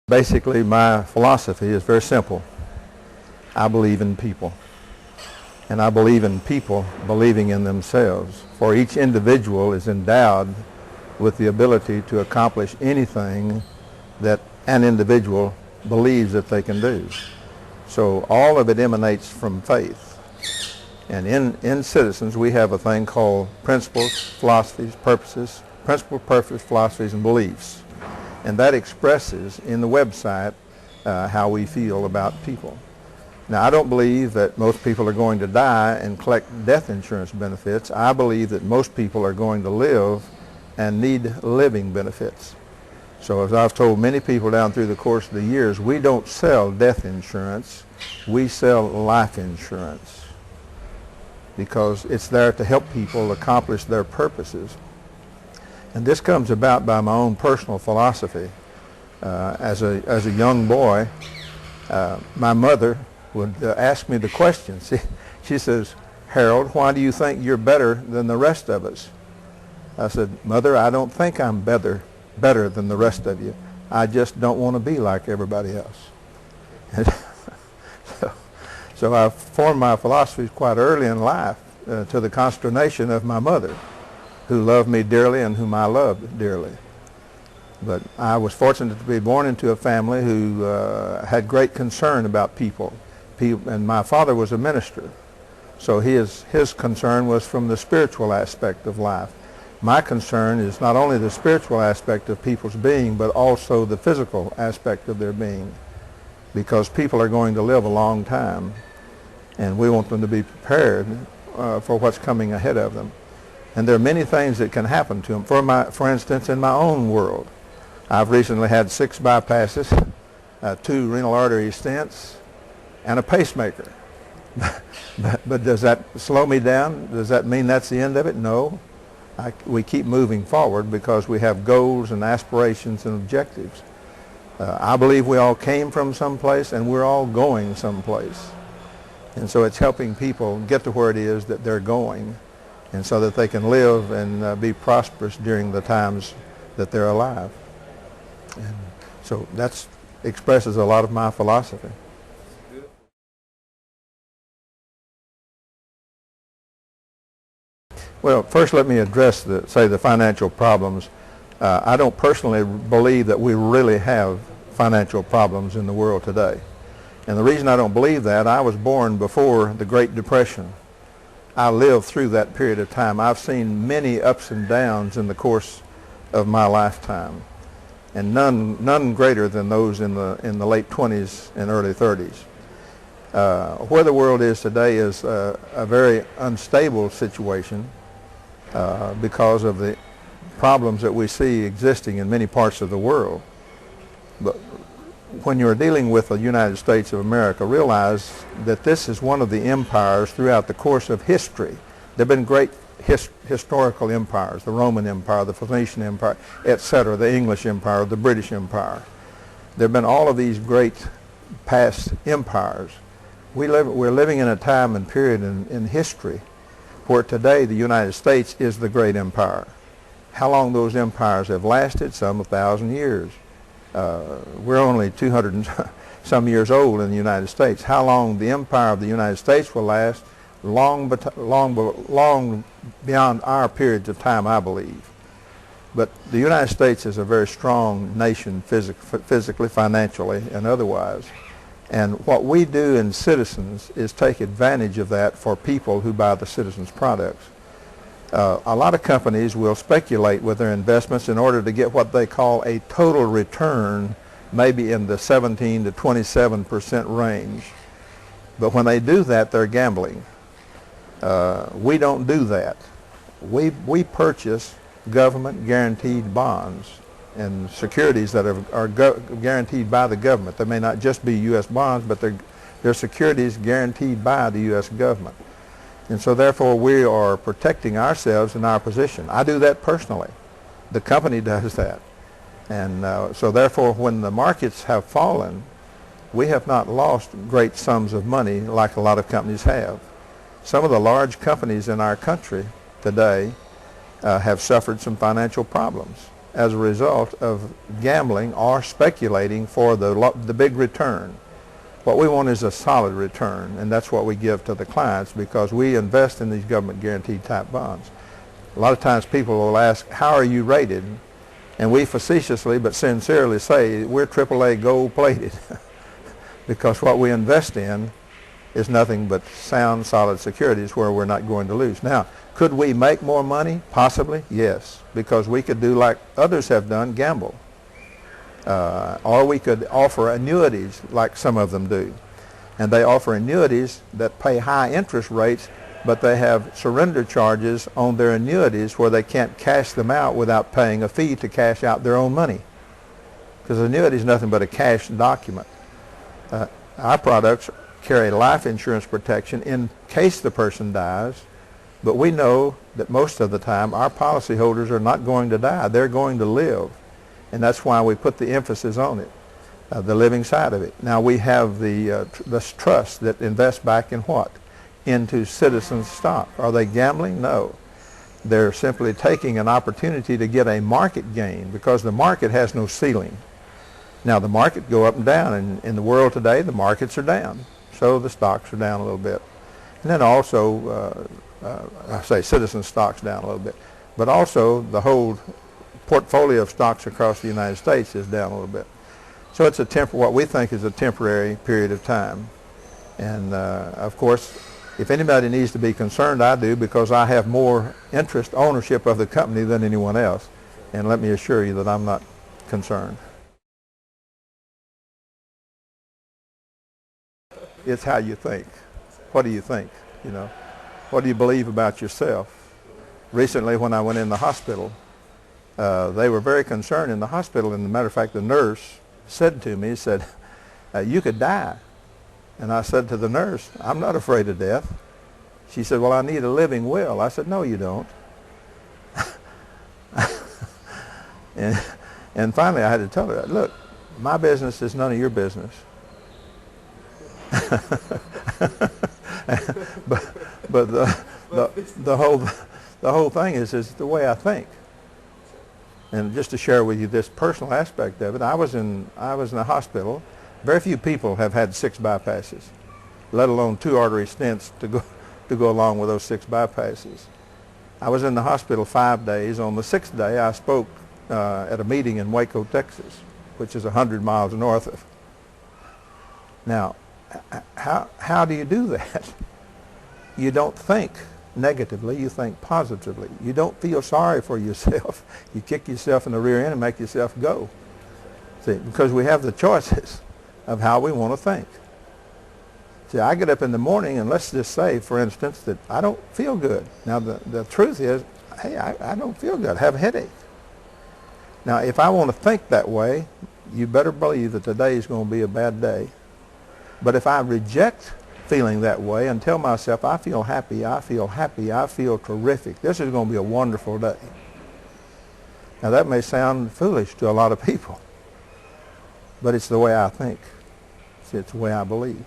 Basically, my philosophy is very simple. I believe in people. And I believe in people believing in themselves. For each individual is endowed with the ability to accomplish anything that an individual believes that they can do. So all of it emanates from faith. And in citizens, we have a thing called principles, philosophies, purposes, philosophies, and beliefs. And that expresses in the website how we feel about people. Now, I don't believe that most people are going to die and collect death insurance benefits. I believe that most people are going to live and need living benefits. So as I've told many people down through the course of the years, we don't sell death insurance, we sell life insurance because it's there to help people accomplish their purposes. And this comes about by my own personal philosophy. As a young boy, my mother would ask me the question. She says, "Harold, why do you think you're better than the rest of us?" I said, "Mother, I don't think I'm better than the rest of you. I just don't want to be like everybody else." So I formed my philosophies quite early in life to the consternation of my mother, who loved me dearly and whom I loved dearly. But I was fortunate to be born into a family who had great concern about people. And my father was a minister, so his concern was from the spiritual aspect of life. My concern is not only the spiritual aspect of people's being, but also the physical aspect of their being, because people are going to live a long time, and we want them to be prepared for what's coming ahead of them. And there are many things that can happen to them. For instance, in my own world, I've recently had 6 bypasses, 2 renal artery stents, and a pacemaker. But does that slow me down? Does that mean that's the end of it? No. We keep moving forward because we have goals and aspirations and objectives. I believe we all came from someplace and we're all going someplace. And so it's helping people get to where it is that they're going, and so that they can live and be prosperous during the times that they're alive. And so that expresses a lot of my philosophy. Well, first let me address the financial problems. I don't personally believe that we really have financial problems in the world today. And the reason I don't believe that, I was born before the Great Depression. I lived through that period of time. I've seen many ups and downs in the course of my lifetime, and none greater than those in the late 20s and early 30s. Where the world is today is a very unstable situation because of the problems that we see existing in many parts of the world. But when you're dealing with the United States of America, realize that this is one of the empires throughout the course of history. There have been great historical empires, the Roman Empire, the Phoenician Empire, etc., the English Empire, the British Empire. There have been all of these great past empires. We're living in a time and period in history where today the United States is the great empire. How long those empires have lasted? Some 1,000 years. We're only 200 and some years old in the United States. How long the empire of the United States will last? Long beyond our periods of time, I believe. But the United States is a very strong nation physically, financially, and otherwise. And what we do in Citizens is take advantage of that for people who buy the Citizens products. A lot of companies will speculate with their investments in order to get what they call a total return, maybe in the 17 to 27% range. But when they do that, they're gambling. We don't do that. We purchase government guaranteed bonds and securities that are guaranteed by the government. They may not just be U.S. bonds, but they're securities guaranteed by the U.S. government. And so therefore we are protecting ourselves and our position. I do that personally. The company does that. And so therefore when the markets have fallen, we have not lost great sums of money like a lot of companies have. Some of the large companies in our country today have suffered some financial problems. as a result of gambling or speculating for the big return. What we want is a solid return, and that's what we give to the clients because we invest in these government guaranteed type bonds. A lot of times people will ask, how are you rated? And we facetiously but sincerely say we're AAA gold plated because what we invest in is nothing but sound, solid securities where we're not going to lose. Now, could we make more money? Possibly, yes, because we could do like others have done, gamble. Or we could offer annuities like some of them do. And they offer annuities that pay high interest rates, but they have surrender charges on their annuities where they can't cash them out without paying a fee to cash out their own money. Because annuity is nothing but a cash document. Our products carry life insurance protection in case the person dies, but we know that most of the time our policyholders are not going to die. They're going to live. And that's why we put the emphasis on it, the living side of it. Now we have this trust that invests back in what? Into citizens' stock. Are they gambling? No. They're simply taking an opportunity to get a market gain because the market has no ceiling. Now the market go up and down, and in the world today the markets are down. So the stocks are down a little bit. And then also, I say citizen stocks down a little bit, but also the whole portfolio of stocks across the United States is down a little bit. So it's what we think is a temporary period of time. And of course, if anybody needs to be concerned, I do, because I have more interest ownership of the company than anyone else. And let me assure you that I'm not concerned. It's how you think. What do you think? You know, what do you believe about yourself? Recently, when I went in the hospital, they were very concerned in the hospital. And as a matter of fact, the nurse said to me, said, "You could die." And I said to the nurse, "I'm not afraid of death." She said, "Well, I need a living will." I said, "No, you don't." and finally, I had to tell her, "Look, my business is none of your business." but the whole thing is the way I think. And just to share with you this personal aspect of it, I was in a hospital. Very few people have had 6 bypasses, let alone 2 artery stents to go along with those 6 bypasses. I was in the hospital 5 days. On the 6th day, I spoke at a meeting in Waco, Texas, which is 100 miles north of. Now, how do you do that? You don't think negatively, you think positively. You don't feel sorry for yourself. You kick yourself in the rear end and make yourself go. See, because we have the choices of how we want to think. See, I get up in the morning and let's just say, for instance, that I don't feel good. Now, the truth is, hey, I don't feel good. I have a headache. Now, if I want to think that way, you better believe that today is going to be a bad day. But if I reject feeling that way and tell myself, I feel happy, I feel happy, I feel terrific, this is going to be a wonderful day. Now that may sound foolish to a lot of people, but it's the way I think. It's the way I believe.